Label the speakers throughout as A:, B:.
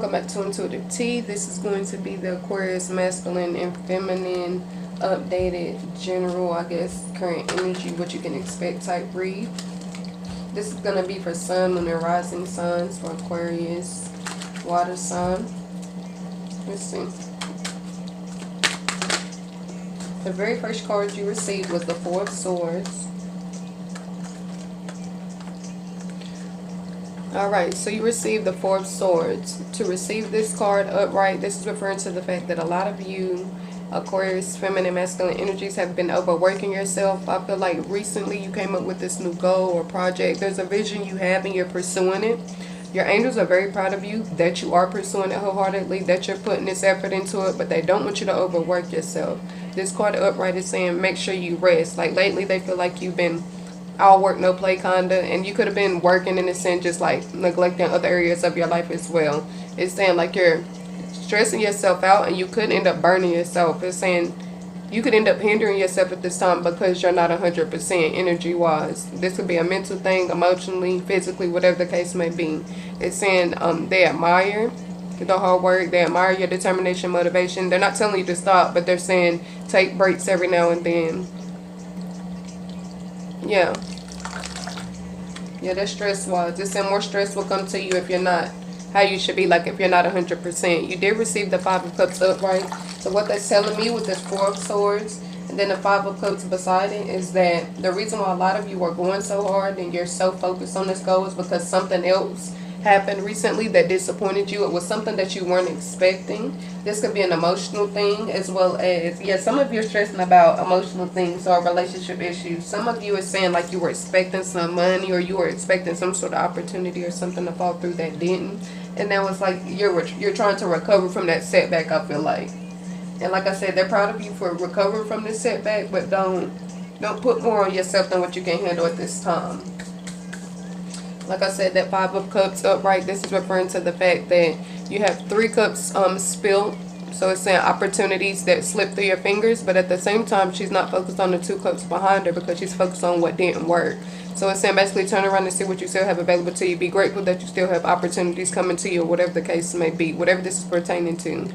A: welcome back to Intuitive Tea. This is going to be the Aquarius masculine and feminine updated general, I guess, current energy, what you can expect type read. This is going to be for sun, moon, and rising signs for Aquarius water sign. Let's see. The very first card you received was the Four of Swords. Alright, so you received the Four of Swords. To receive this card upright, this is referring to the fact that a lot of you, Aquarius, feminine, masculine energies, have been overworking yourself. I feel like recently you came up with this new goal or project. There's a vision you have and you're pursuing it. Your angels are very proud of you, that you are pursuing it wholeheartedly, that you're putting this effort into it, but they don't want you to overwork yourself. This card upright is saying make sure you rest. Like lately they feel like you've been all work, no play kinda, and you could have been working in a sense, just like neglecting other areas of your life as well. It's saying like you're stressing yourself out and you could end up burning yourself. It's saying you could end up hindering yourself at this time because you're not 100% energy wise. This could be a mental thing, emotionally, physically, whatever the case may be. It's saying they admire the hard work, they admire your determination, motivation. They're not telling you to stop, but they're saying take breaks every now and then. Yeah, that's stress wise. It's saying more stress will come to you if you're not how you should be, like if you're not 100%. You did receive the Five of Cups upright. So what that's telling me with this Four of Swords and then the Five of Cups beside it is that the reason why a lot of you are going so hard and you're so focused on this goal is because something else happened recently that disappointed you. It was something that you weren't expecting. This could be an emotional thing as well as, yeah, some of you are stressing about emotional things or relationship issues. Some of you are saying like you were expecting some money or you were expecting some sort of opportunity or something to fall through that didn't. And that was like you're trying to recover from that setback, I feel like. And like I said, they're proud of you for recovering from this setback, but don't put more on yourself than what you can handle at this time. Like I said, that Five of Cups upright, this is referring to the fact that you have 3 cups spilled. So it's saying opportunities that slip through your fingers, but at the same time, she's not focused on the 2 cups behind her because she's focused on what didn't work. So it's saying basically turn around and see what you still have available to you. Be grateful that you still have opportunities coming to you, whatever the case may be, whatever this is pertaining to.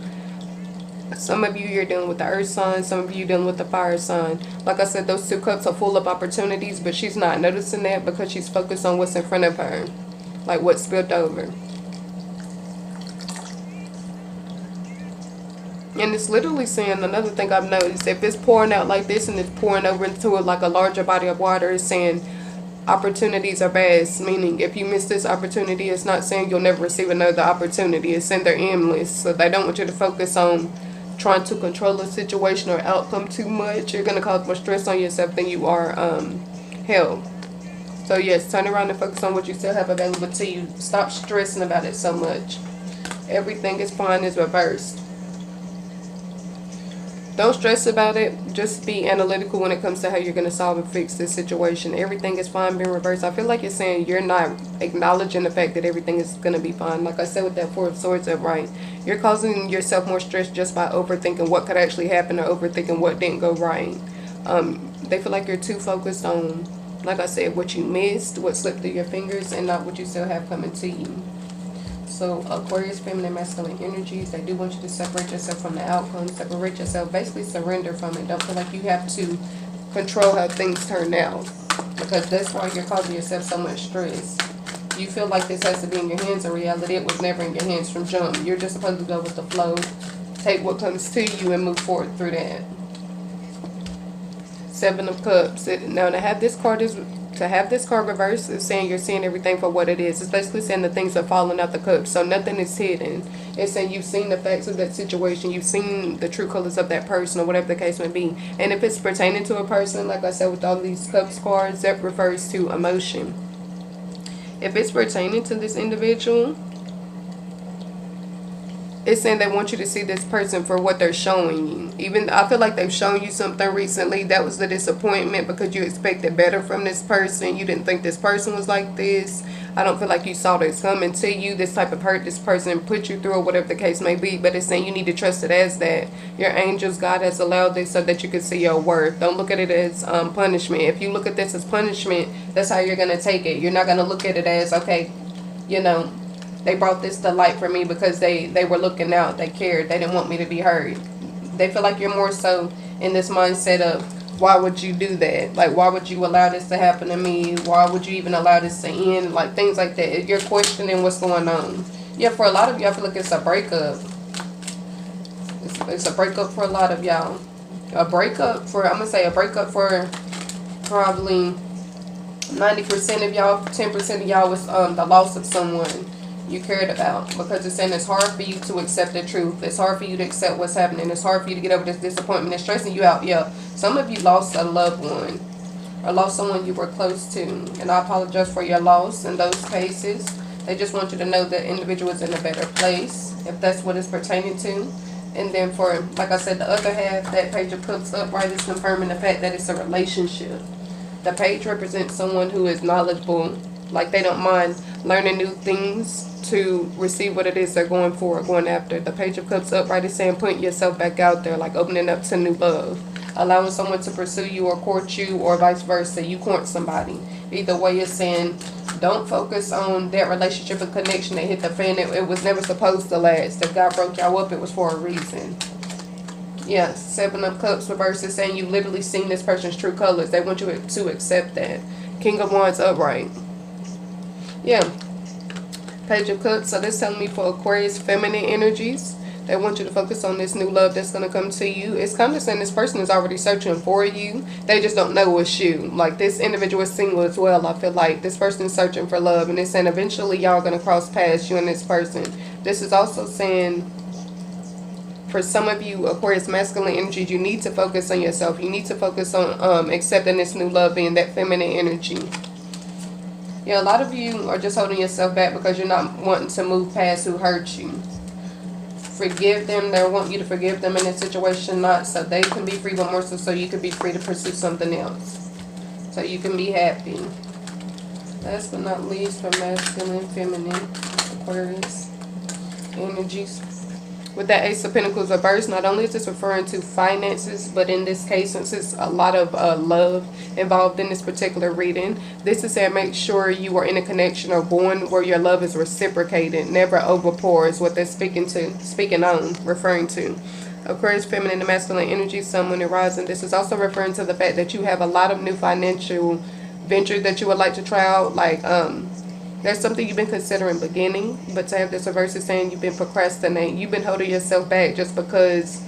A: Some of you, you're dealing with the earth sign. Some of you dealing with the fire sign. Like I said, those 2 cups are full of opportunities, but she's not noticing that because she's focused on what's in front of her, like what spilled over. And it's literally saying, another thing I've noticed, if it's pouring out like this and it's pouring over into it like a larger body of water, it's saying opportunities are vast, meaning if you miss this opportunity, it's not saying you'll never receive another opportunity. It's saying they're endless. So they don't want you to focus on trying to control a situation or outcome too much. You're going to cause more stress on yourself than you are help. So yes, turn around and focus on what you still have available to you. Stop stressing about it so much. Everything is fine is reversed. Don't stress about it. Just be analytical when it comes to how you're going to solve and fix this situation. Everything is fine being reversed. I feel like you're saying you're not acknowledging the fact that everything is going to be fine. Like I said with that Four of Swords upright, you're causing yourself more stress just by overthinking what could actually happen or overthinking what didn't go right. They feel like you're too focused on, like I said, what you missed, what slipped through your fingers, and not what you still have coming to you. So Aquarius, feminine, masculine energies, they do want you to separate yourself from the outcome, separate yourself, basically surrender from it. Don't feel like you have to control how things turn out, because that's why you're causing yourself so much stress. You feel like this has to be in your hands. In reality, it was never in your hands from jump. You're just supposed to go with the flow, take what comes to you and move forward through that. Seven of Cups. Now to have this card reversed is saying you're seeing everything for what it is. It's basically saying the things are falling out the cups, so nothing is hidden. It's saying you've seen the facts of that situation, you've seen the true colors of that person or whatever the case may be. And if it's pertaining to a person, like I said with all these cups cards, that refers to emotion. If it's pertaining to this individual, it's saying they want you to see this person for what they're showing you. Even I feel like they've shown you something recently that was the disappointment because you expected better from this person. You didn't think this person was like this. I don't feel like you saw this coming to you, this type of hurt this person put you through or whatever the case may be. But it's saying you need to trust it as that. Your angels, God has allowed this so that you can see your worth. Don't look at it as punishment. If you look at this as punishment, that's how you're going to take it. You're not going to look at it as, okay, you know, they brought this to light for me because they were looking out, they cared, they didn't want me to be hurt. They feel like you're more so in this mindset of, why would you do that? Like, why would you allow this to happen to me? Why would you even allow this to end? Like, things like that. You're questioning what's going on. Yeah, for a lot of you, I feel like it's a breakup. It's a breakup for a lot of y'all. A breakup for, I'm going to say a breakup for probably 90% of y'all. 10% of y'all was the loss of someone you cared about, because it's saying it's hard for you to accept the truth. It's hard for you to accept what's happening. It's hard for you to get over this disappointment. It's stressing you out. Yeah, some of you lost a loved one or lost someone you were close to, and I apologize for your loss in those cases. They just want you to know that individual is in a better place, if that's what it's pertaining to. And then for, like I said, the other half, that Page of Cups upright is confirming the fact that it's a relationship. The page represents someone who is knowledgeable, like they don't mind learning new things to receive what it is they're going for or going after. The Page of Cups upright is saying putting yourself back out there, like opening up to new love, allowing someone to pursue you or court you, or vice versa, you court somebody. Either way, it's saying don't focus on that relationship and connection that hit the fan. It was never supposed to last. If God broke y'all up, it was for a reason. Yeah, Seven of Cups reverse is saying you literally seen this person's true colors. They want you to accept that. King of Wands upright. Yeah. Page of Cups. So this telling me for Aquarius feminine energies, they want you to focus on this new love that's going to come to you. It's kind of saying this person is already searching for you. They just don't know it's you. Like, this individual is single as well. I feel like this person is searching for love. And it's saying eventually y'all are going to cross paths, you and this person. This is also saying, for some of you Aquarius masculine energies, you need to focus on yourself. You need to focus on accepting this new love and that feminine energy. Yeah, a lot of you are just holding yourself back because you're not wanting to move past who hurt you. Forgive them. They want you to forgive them in this situation, not so they can be free, but more so you can be free to pursue something else. So you can be happy. Last but not least, for masculine, feminine, Aquarius energies. With that Ace of Pentacles reversed, not only is this referring to finances, but in this case, since it's a lot of love involved in this particular reading, this is saying make sure you are in a connection or bond where your love is reciprocated, never overpour is what they're referring to. Aquarius feminine and masculine energy, sun, moon, and rising. This is also referring to the fact that you have a lot of new financial ventures that you would like to try out, like there's something you've been considering beginning, but to have this reverse is saying you've been procrastinating. You've been holding yourself back just because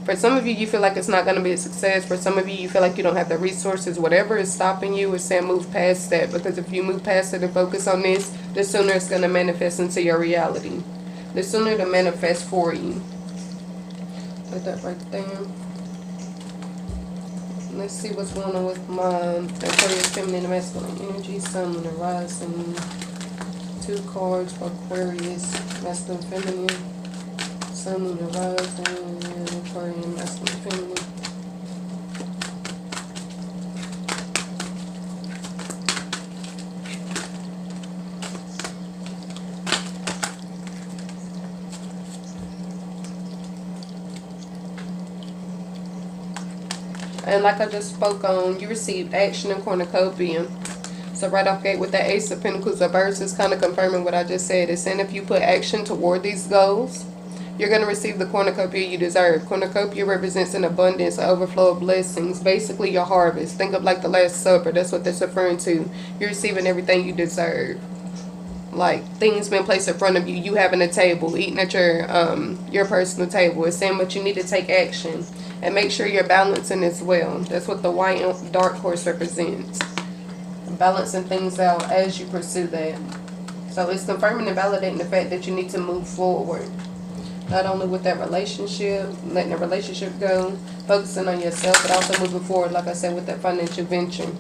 A: for some of you, you feel like it's not going to be a success. For some of you, you feel like you don't have the resources. Whatever is stopping you is saying move past that, because if you move past it and focus on this, the sooner it's going to manifest into your reality. The sooner to manifest for you. Put that right there. Let's see what's going on with my Aquarius feminine and masculine energy, sun, moon, and rising. 2 cards for Aquarius, masculine, feminine, sun, moon, and rising, and Aquarius, masculine, feminine. And like I just spoke on, you received action and cornucopia. So right off gate with the Ace of Pentacles reverse, it's kind of confirming what I just said. It's saying if you put action toward these goals, you're going to receive the cornucopia you deserve. Cornucopia represents an abundance, an overflow of blessings. Basically your harvest. Think of like the Last Supper. That's what that's referring to. You're receiving everything you deserve. Like things being placed in front of you. You having a table, eating at your personal table. It's saying but you need to take action. And make sure you're balancing as well. That's what the white dark horse represents. Balancing things out as you pursue that. So it's confirming and validating the fact that you need to move forward. Not only with that relationship, letting the relationship go, focusing on yourself, but also moving forward, like I said, with that financial venture.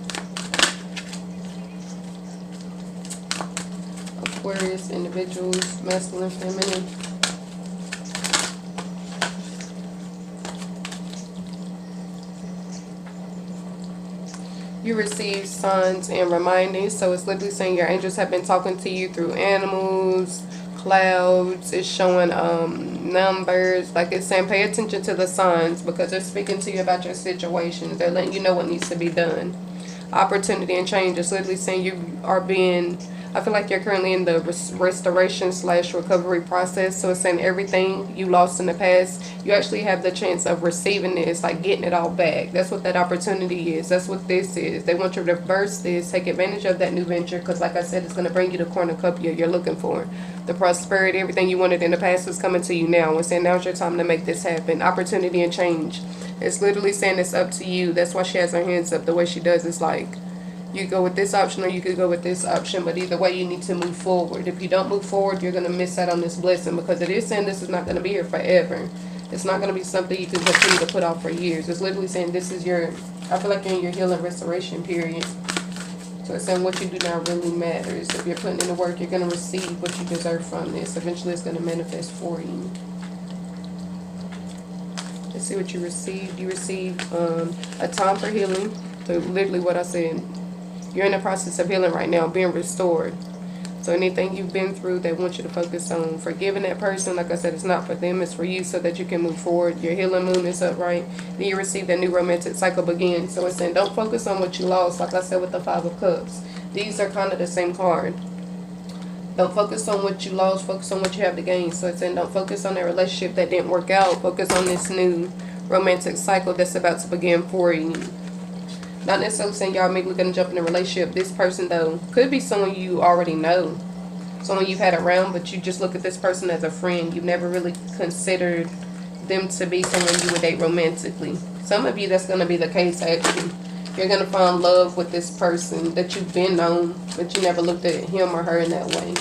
A: Aquarius individuals, masculine, feminine. You receive signs and remindings. So it's literally saying your angels have been talking to you through animals, clouds. It's showing numbers. Like it's saying pay attention to the signs because they're speaking to you about your situations. They're letting you know what needs to be done. Opportunity and change. It's literally saying you are being I feel like you're currently in the restoration / recovery process. So it's saying everything you lost in the past, you actually have the chance of receiving it. It's like getting it all back. That's what that opportunity is. That's what this is. They want you to reverse this, take advantage of that new venture, because like I said, it's going to bring you the cornucopia you're looking for. The prosperity, everything you wanted in the past is coming to you now. It's saying now's your time to make this happen. Opportunity and change. It's literally saying it's up to you. That's why she has her hands up the way she does. It's like, you go with this option or you could go with this option, but either way you need to move forward. If you don't move forward, you're going to miss out on this blessing, because it is saying this is not going to be here forever. It's not going to be something you can continue to put off for years. It's literally saying this is your, I feel like you're in your healing restoration period. So it's saying what you do now really matters. If you're putting in the work, you're going to receive what you deserve from this. Eventually it's going to manifest for you. Let's see what you received. You received a time for healing. So literally what I said. You're in the process of healing right now, being restored. So anything you've been through, they want you to focus on forgiving that person. Like I said, it's not for them, it's for you, so that you can move forward. Your healing moon is up, right? Then you receive that new romantic cycle begin. So it's saying don't focus on what you lost, like I said with the Five of Cups. These are kind of the same card. Don't focus on what you lost, focus on what you have to gain. So it's saying don't focus on that relationship that didn't work out. Focus on this new romantic cycle that's about to begin for you. Not necessarily saying y'all maybe going to jump in a relationship. This person, though, could be someone you already know. Someone you've had around, but you just look at this person as a friend. You've never really considered them to be someone you would date romantically. Some of you, that's going to be the case, actually. You're going to find love with this person that you've been on, but you never looked at him or her in that way.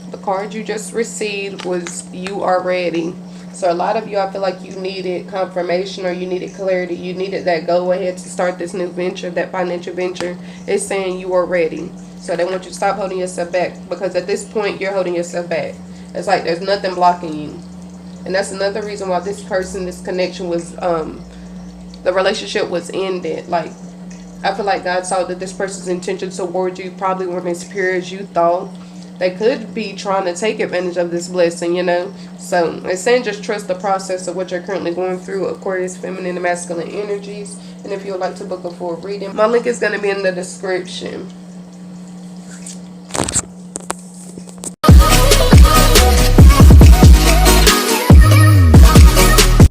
A: The card you just received was you are ready. So a lot of you, I feel like you needed confirmation or you needed clarity. You needed that go ahead to start this new venture, that financial venture. It's saying you are ready. So they want you to stop holding yourself back, because at this point you're holding yourself back. It's like there's nothing blocking you. And that's another reason why this person, this connection was, the relationship was ended. Like, I feel like God saw that this person's intentions towards you probably weren't as pure as you thought. They could be trying to take advantage of this blessing, you know. So it's saying just trust the process of what you're currently going through. Aquarius, feminine and masculine energies. And if you would like to book a full reading, my link is going to be in the description.